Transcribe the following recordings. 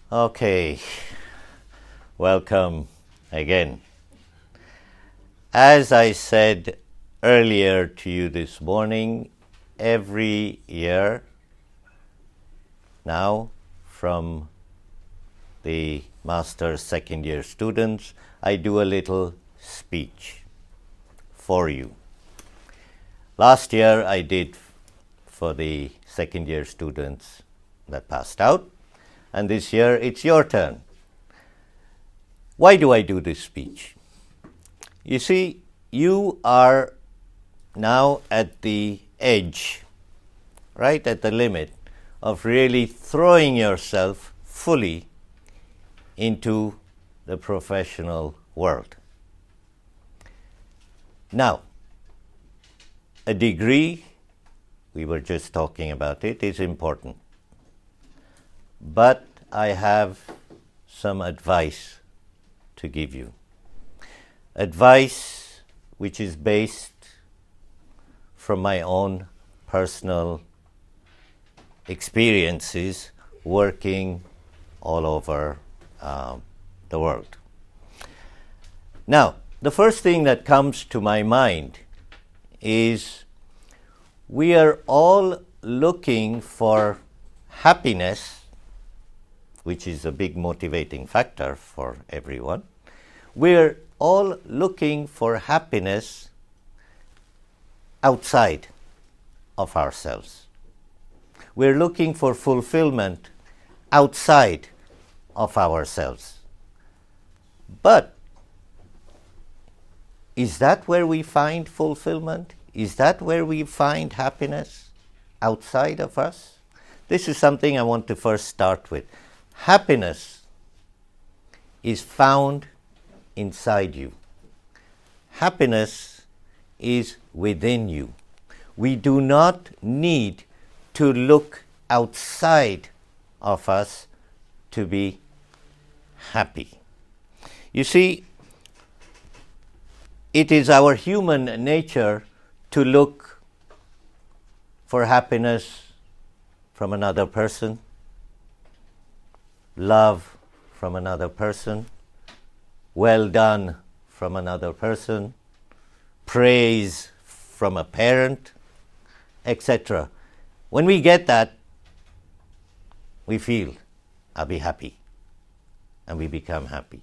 Okay, welcome again. As I said earlier to you this morning, every year now from the master's second year students, I do a little speech for you. Last year I did for the second year students that passed out, and this year it's your turn. Why do I do this speech? You see, you are now at the edge, right at the limit of really throwing yourself fully into the professional world. Now, a degree, we were just talking about it, is important. But I have some advice to give you. Advice which is based from my own personal experiences working all over the world. Now, the first thing that comes to my mind is we are all looking for happiness, which is a big motivating factor for everyone. We're all looking for happiness outside of ourselves. We're looking for fulfillment outside of ourselves. But is that where we find fulfillment? Is that where we find happiness? Outside of us? This is something I want to first start with. Happiness is found inside you. Happiness is within you. We do not need to look outside of us to be happy. You see, it is our human nature to look for happiness from another person, love from another person, well done from another person, praise from a parent, etc. When we get that, we feel, I'll be happy, and we become happy.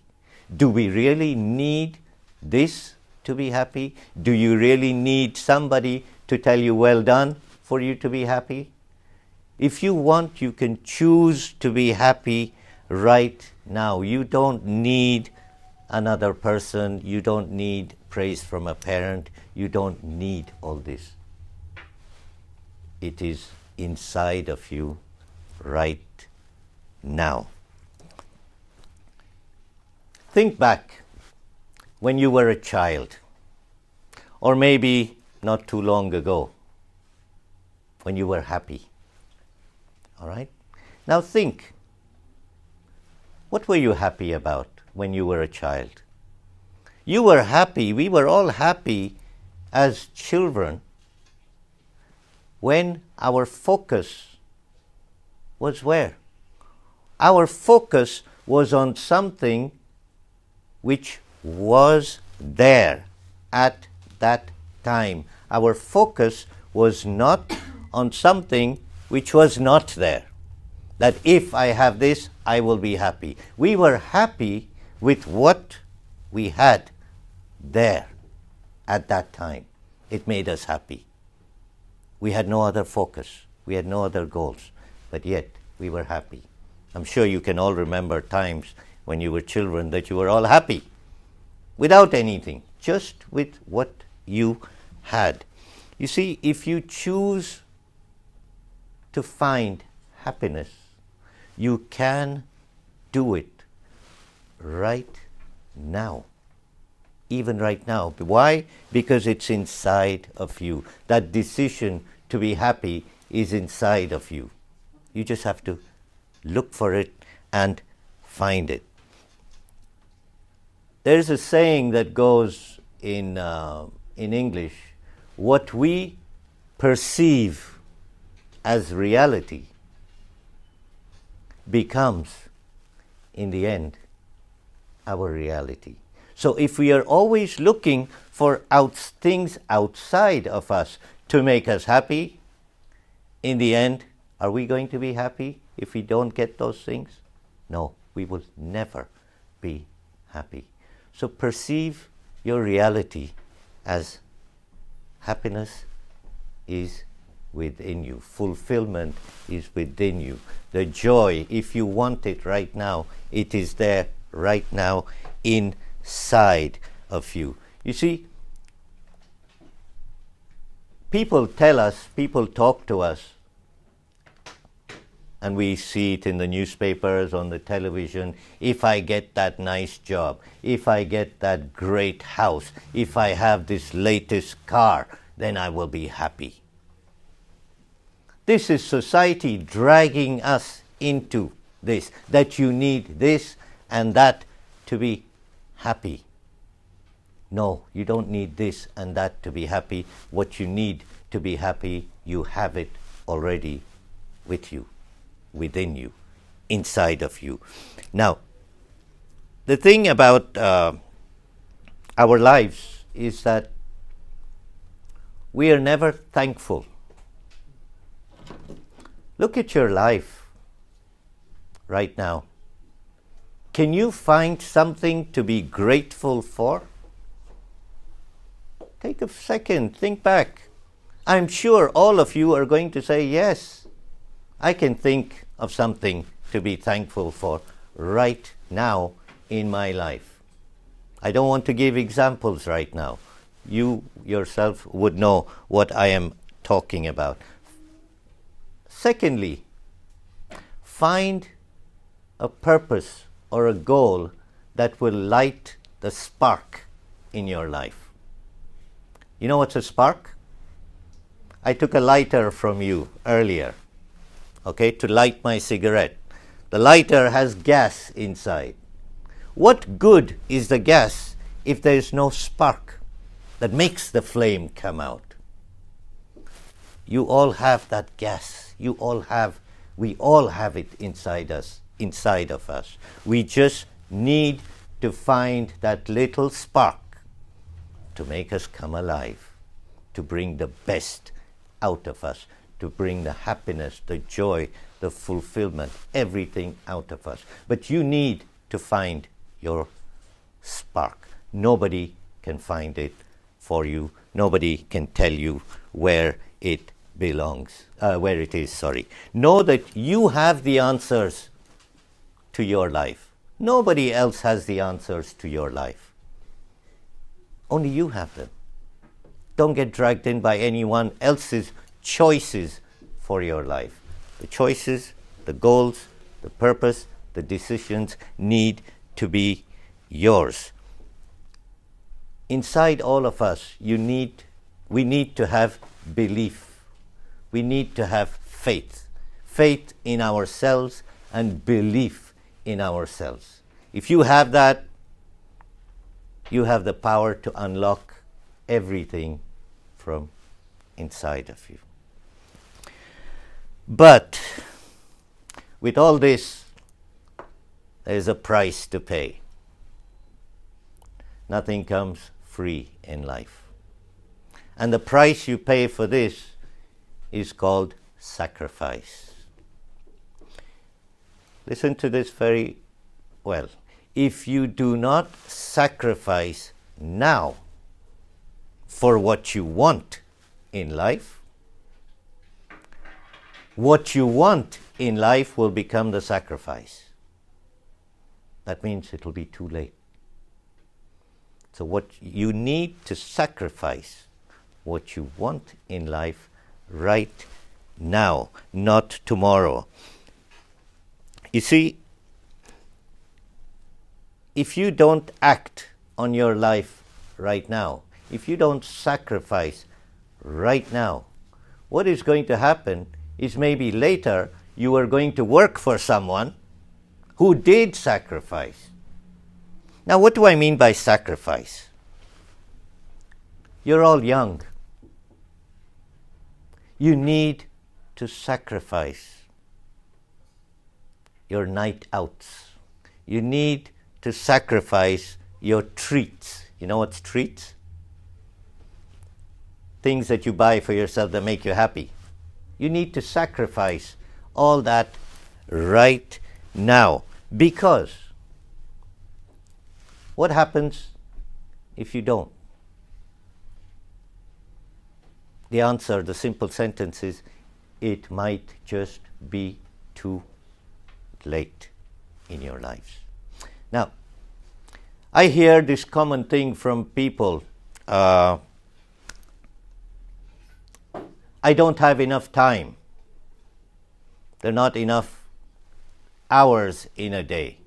Do we really need this to be happy? Do you really need somebody to tell you well done for you to be happy? If you want, you can choose to be happy right now. You don't need another person. You don't need praise from a parent. You don't need all this. It is inside of you right now. Think back when you were a child, or maybe not too long ago, when you were happy. All right? Now think, what were you happy about when you were a child? You were happy, we were all happy as children when our focus was where? Our focus was on something which was there at that time. Our focus was not on something which was not there. That if I have this, I will be happy. We were happy with what we had there at that time. It made us happy. We had no other focus. We had no other goals. But yet, we were happy. I'm sure you can all remember times when you were children that you were all happy. Without anything. Just with what you had. You see, if you choose to find happiness, you can do it right now. Even right now. Why? Because it's inside of you. That decision to be happy is inside of you. You just have to look for it and find it. There's a saying that goes in English, what we perceive as reality becomes in the end, our reality. So if we are always looking for things outside of us to make us happy, in the end, are we going to be happy if we don't get those things? No, we will never be happy. So perceive your reality as happiness is within you. Fulfillment is within you. The joy, if you want it right now, it is there right now inside of you. You see, people tell us, people talk to us, and we see it in the newspapers, on the television, if I get that nice job, if I get that great house, if I have this latest car, then I will be happy. This is society dragging us into this, that you need this and that to be happy. No, you don't need this and that to be happy. What you need to be happy, you have it already with you, within you, inside of you. Now, the thing about our lives is that we are never thankful. Look at your life right now. Can you find something to be grateful for? Take a second, think back. I'm sure all of you are going to say, yes, I can think of something to be thankful for right now in my life. I don't want to give examples right now. You yourself would know what I am talking about. Secondly, find a purpose or a goal that will light the spark in your life. You know what's a spark? I took a lighter from you earlier, okay, to light my cigarette. The lighter has gas inside. What good is the gas if there is no spark that makes the flame come out? You all have that gas. We all have it inside us, inside of us. We just need to find that little spark to make us come alive, to bring the best out of us, to bring the happiness, the joy, the fulfillment, everything out of us. But you need to find your spark. Nobody can find it for you. Nobody can tell you where it belongs, where it is, sorry. Know that you have the answers to your life. Nobody else has the answers to your life. Only you have them. Don't get dragged in by anyone else's choices for your life. The choices, the goals, the purpose, the decisions need to be yours. Inside all of us, we need to have belief. We need to have faith. Faith in ourselves and belief in ourselves. If you have that, you have the power to unlock everything from inside of you. But with all this, there is a price to pay. Nothing comes free in life. And the price you pay for this is called sacrifice. Listen to this very well. If you do not sacrifice now for what you want in life, what you want in life will become the sacrifice. That means it will be too late. So what you need to sacrifice, what you want in life right now, not tomorrow. You see, if you don't act on your life right now, if you don't sacrifice right now, what is going to happen is maybe later you are going to work for someone who did sacrifice. Now, what do I mean by sacrifice? You're all young. You need to sacrifice your night outs. You need to sacrifice your treats. You know what's treats? Things that you buy for yourself that make you happy. You need to sacrifice all that right now. Because what happens if you don't? The answer, the simple sentence is, it might just be too late in your lives. Now, I hear this common thing from people. I don't have enough time. There are not enough hours in a day.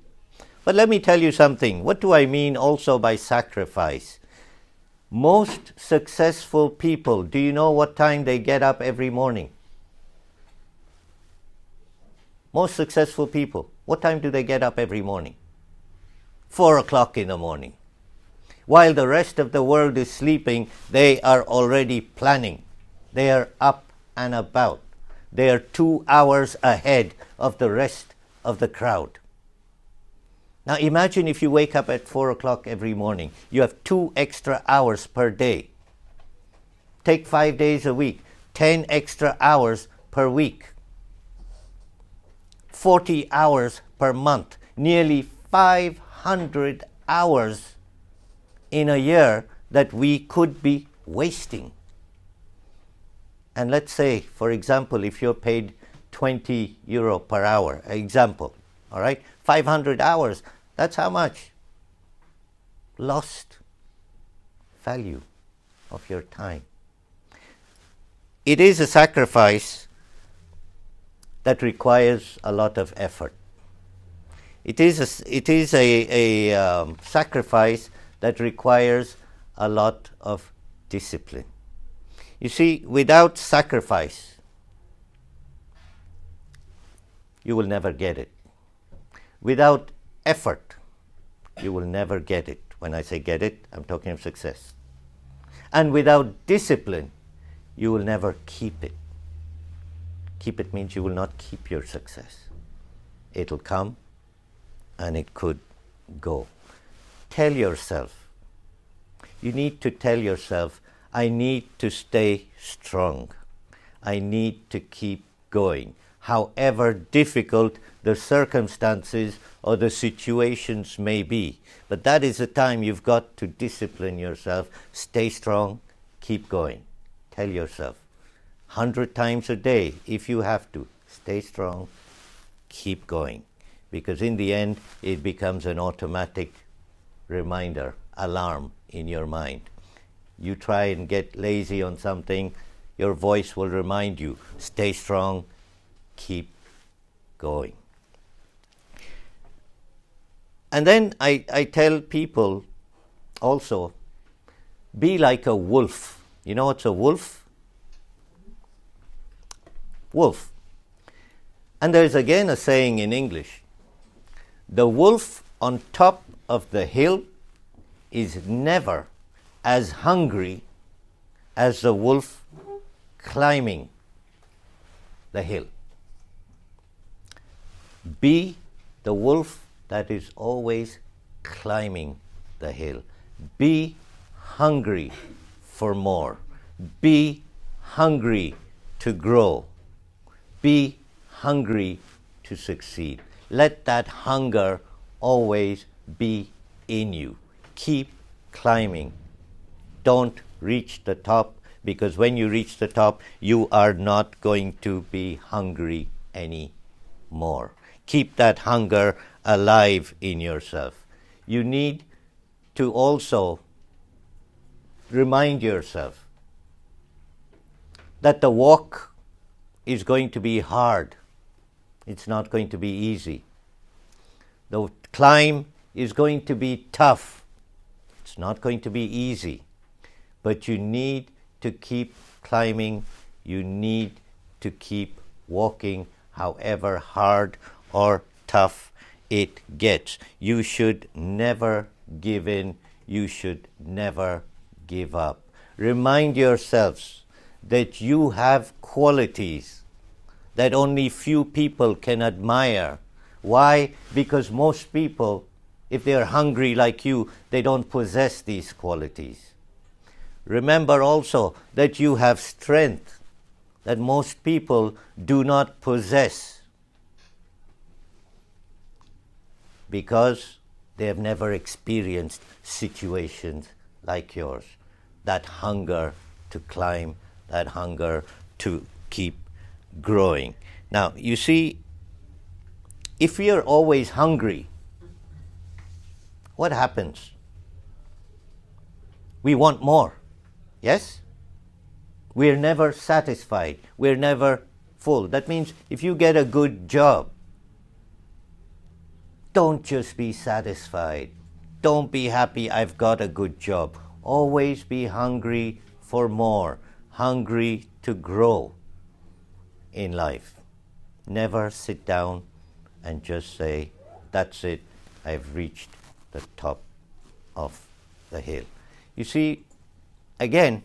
But let me tell you something. What do I mean also by sacrifice? Most successful people, do you know what time they get up every morning? Most successful people, what time do they get up every morning? 4 o'clock in the morning. While the rest of the world is sleeping, they are already planning. They are up and about. They are 2 hours ahead of the rest of the crowd. Now imagine if you wake up at 4 o'clock every morning. You have 2 extra hours per day. Take 5 days a week, 10 extra hours per week. 40 hours per month, nearly 500 hours in a year that we could be wasting. And let's say, for example, if you're paid 20 euro per hour, example, all right, 500 hours, that's how much? Lost value of your time. It is a sacrifice that requires a lot of effort. It is a sacrifice that requires a lot of discipline. You see, without sacrifice, you will never get it. Without effort, you will never get it. When I say get it, I'm talking of success. And without discipline, you will never keep it. Keep it means you will not keep your success. It'll come and it could go. Tell yourself, you need to tell yourself, I need to stay strong. I need to keep going. However difficult the circumstances or the situations may be. But that is the time you've got to discipline yourself. Stay strong, keep going. Tell yourself 100 times a day, if you have to, stay strong, keep going. Because in the end, it becomes an automatic reminder, alarm in your mind. You try and get lazy on something, your voice will remind you, stay strong, keep going. And then I tell people also, be like a wolf. You know what's a wolf? Wolf. And there's again a saying in English, the wolf on top of the hill is never as hungry as the wolf climbing the hill. Be the wolf that is always climbing the hill. Be hungry for more. Be hungry to grow. Be hungry to succeed. Let that hunger always be in you. Keep climbing. Don't reach the top, because when you reach the top, you are not going to be hungry anymore. Keep that hunger alive in yourself. You need to also remind yourself that the walk is going to be hard. It's not going to be easy. The climb is going to be tough. It's not going to be easy. But you need to keep climbing. You need to keep walking, however hard or tough it gets. You should never give in. You should never give up. Remind yourselves that you have qualities that only few people can admire Why? Because most people, if they are hungry like you, they don't possess these qualities. Remember also that you have strength that most people do not possess because they have never experienced situations like yours. That hunger to climb, that hunger to keep growing. Now, you see, if we are always hungry, what happens? We want more, yes? We're never satisfied. We're never full. That means if you get a good job, don't just be satisfied. Don't be happy, I've got a good job. Always be hungry for more, hungry to grow in life. Never sit down and just say, that's it, I've reached the top of the hill. You see, again,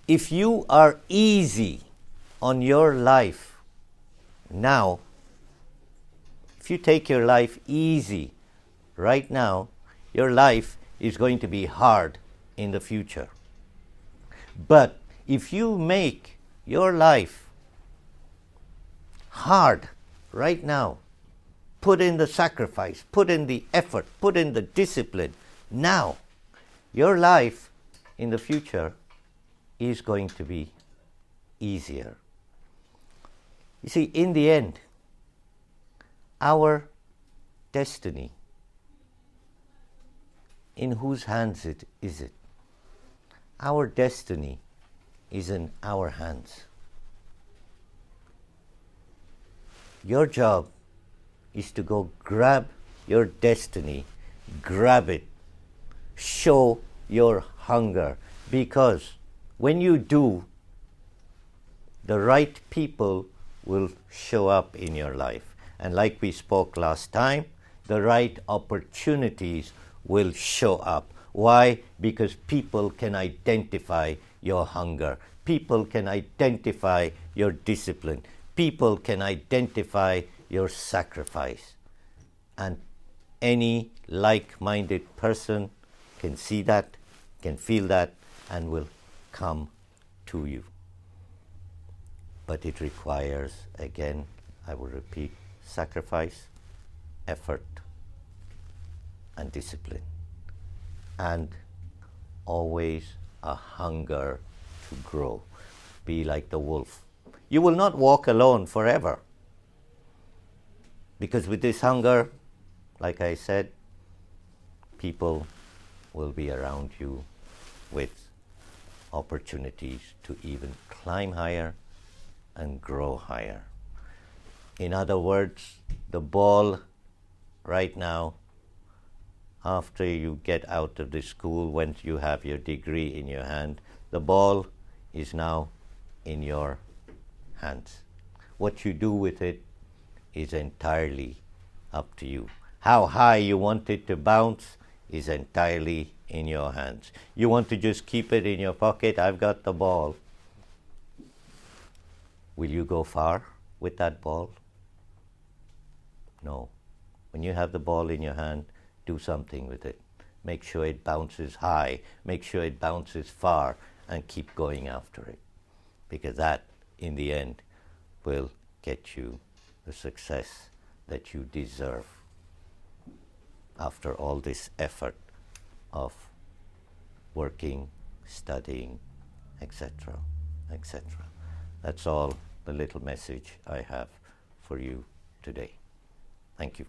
if you are easy on your life now, if you take your life easy right now, your life is going to be hard in the future. But if you make your life hard right now, put in the sacrifice, put in the effort, put in the discipline now, your life in the future is going to be easier. You see, in the end, our destiny, in whose hands is it? Our destiny is in our hands. Your job is to go grab your destiny, grab it, show your hunger, because when you do, the right people will show up in your life. And like we spoke last time, the right opportunities will show up. Why? Because people can identify your hunger. People can identify your discipline. People can identify your sacrifice. And any like-minded person can see that, can feel that, and will come to you. But it requires, again, I will repeat, sacrifice, effort, and discipline. And always a hunger to grow. Be like the wolf. You will not walk alone forever. Because with this hunger, like I said, people will be around you with opportunities to even climb higher and grow higher. In other words, the ball right now, after you get out of the school, when you have your degree in your hand, the ball is now in your hands. What you do with it is entirely up to you. How high you want it to bounce is entirely in your hands. You want to just keep it in your pocket, I've got the ball. Will you go far with that ball? No. When you have the ball in your hand, do something with it. Make sure it bounces high, make sure it bounces far, and keep going after it. Because that, in the end, will get you the success that you deserve after all this effort of working, studying, etc., etc. That's all the little message I have for you today. Thank you.